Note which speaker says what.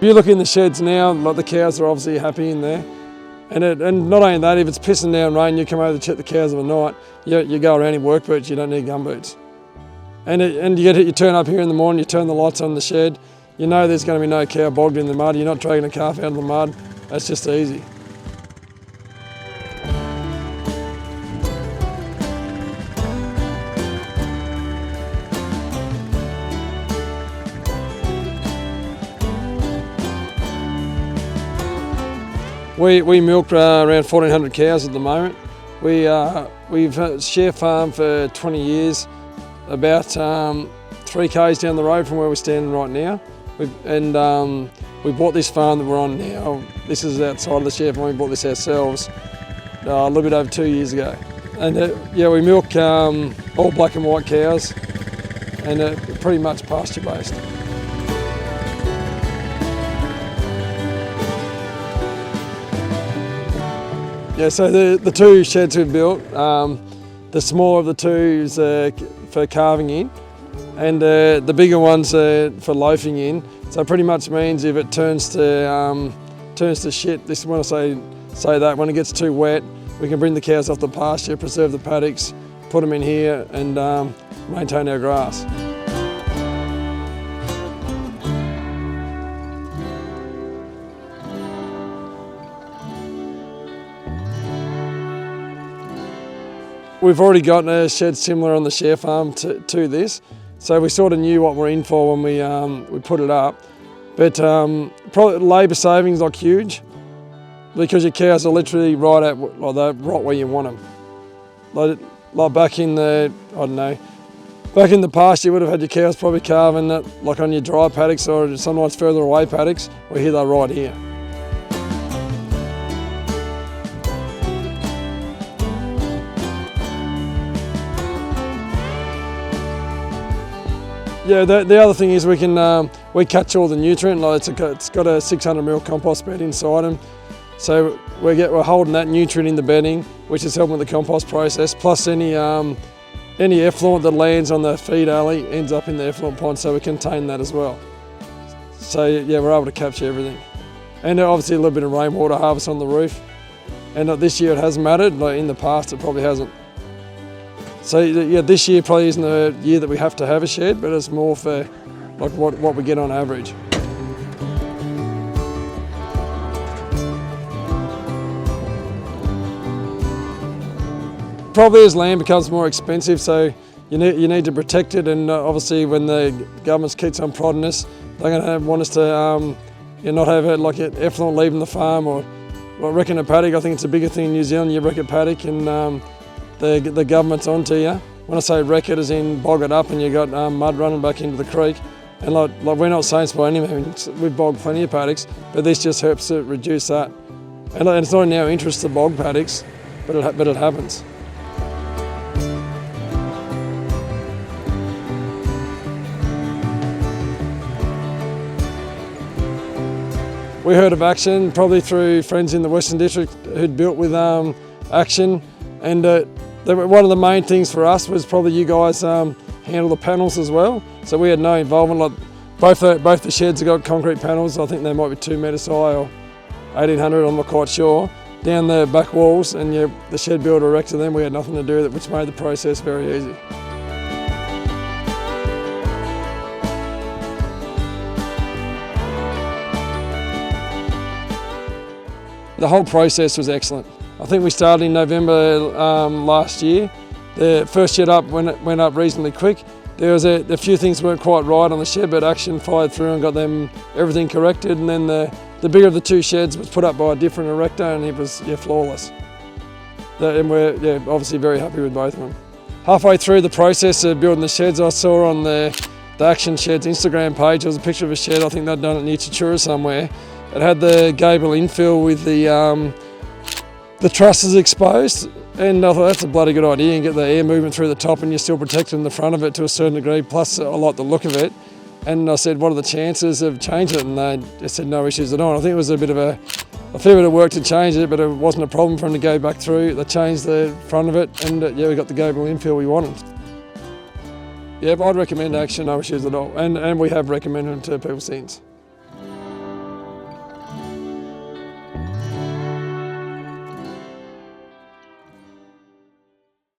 Speaker 1: If you look in the sheds now, like the cows are obviously happy in there. And not only that, if it's pissing down rain, you come over to check the cows overnight, you go around in work boots, you don't need gum boots. And you turn up here in the morning, you turn the lights on in the shed, you know there's going to be no cow bogged in the mud, you're not dragging a calf out of the mud, that's just easy. We milk around 1,400 cows at the moment. We've share farm for 20 years, about 3 k's down the road from where we're standing right now. We bought this farm that we're on now. This is outside of the share farm. We bought this ourselves a little bit over 2 years ago. And we milk all black and white cows, and pretty much pasture based. Yeah, so the 2 sheds we've built, the smaller of the 2 is for calving in, and the bigger one's for loafing in. So it pretty much means if it turns to shit, this when I say that, when it gets too wet, we can bring the cows off the pasture, preserve the paddocks, put them in here and maintain our grass. We've already got a shed similar on the share farm to this, so we sort of knew what we're in for when we put it up. But probably labour savings like huge, because your cows are literally right at right where you want them. Like back in the back in the past you would have had your cows probably calving like on your dry paddocks or sometimes further away paddocks. Well, here they're right here. Yeah, the other thing is we catch all the nutrient. Like it's got a 600ml compost bed inside them, so we're holding that nutrient in the bedding, which is helping with the compost process. Plus any effluent that lands on the feed alley ends up in the effluent pond, so we contain that as well. So yeah, we're able to capture everything, and obviously a little bit of rainwater harvest on the roof. And this year it hasn't mattered. Like in the past, it probably hasn't. So yeah, this year probably isn't the year that we have to have a shed, but it's more for like what we get on average. Probably as land becomes more expensive, so you need to protect it, and obviously when the government keeps on prodding us, they're going to want us to not have it like effluent leaving the farm, or I reckon a paddock. I think it's a bigger thing in New Zealand. You wreck a paddock and the government's onto you. When I say wreck it, as in bog it up and you got mud running back into the creek. And like we're not saints by any means, we've bogged plenty of paddocks, but this just helps to reduce that. And it's not in our interest to bog paddocks, but it happens. We heard of Action probably through friends in the Western District who'd built with Action, and one of the main things for us was probably you guys handle the panels as well. So we had no involvement. Like both the sheds have got concrete panels. I think they might be 2 metres high or 1800. I'm not quite sure. Down the back walls, and the shed builder erected them. We had nothing to do with it, which made the process very easy. The whole process was excellent. I think we started in November last year. The first shed up went up reasonably quick. There was a few things weren't quite right on the shed, but Action fired through and got everything corrected. And then the bigger of the 2 sheds was put up by a different erector, and it was flawless. And we're obviously very happy with both of them. Halfway through the process of building the sheds, I saw on the Action Sheds Instagram page, there was a picture of a shed. I think they'd done it near Tatura somewhere. It had the gable infill with the trusses exposed, and I thought that's a bloody good idea. You can get the air movement through the top and you're still protecting the front of it to a certain degree, plus I like the look of it. And I said, what are the chances of changing it? And they just said no issues at all. And I think it was a fair bit of work to change it, but it wasn't a problem for them to go back through. They changed the front of it, and we got the gable infill we wanted. Yeah, I'd recommend Action, no issues at all. And we have recommended them to people since.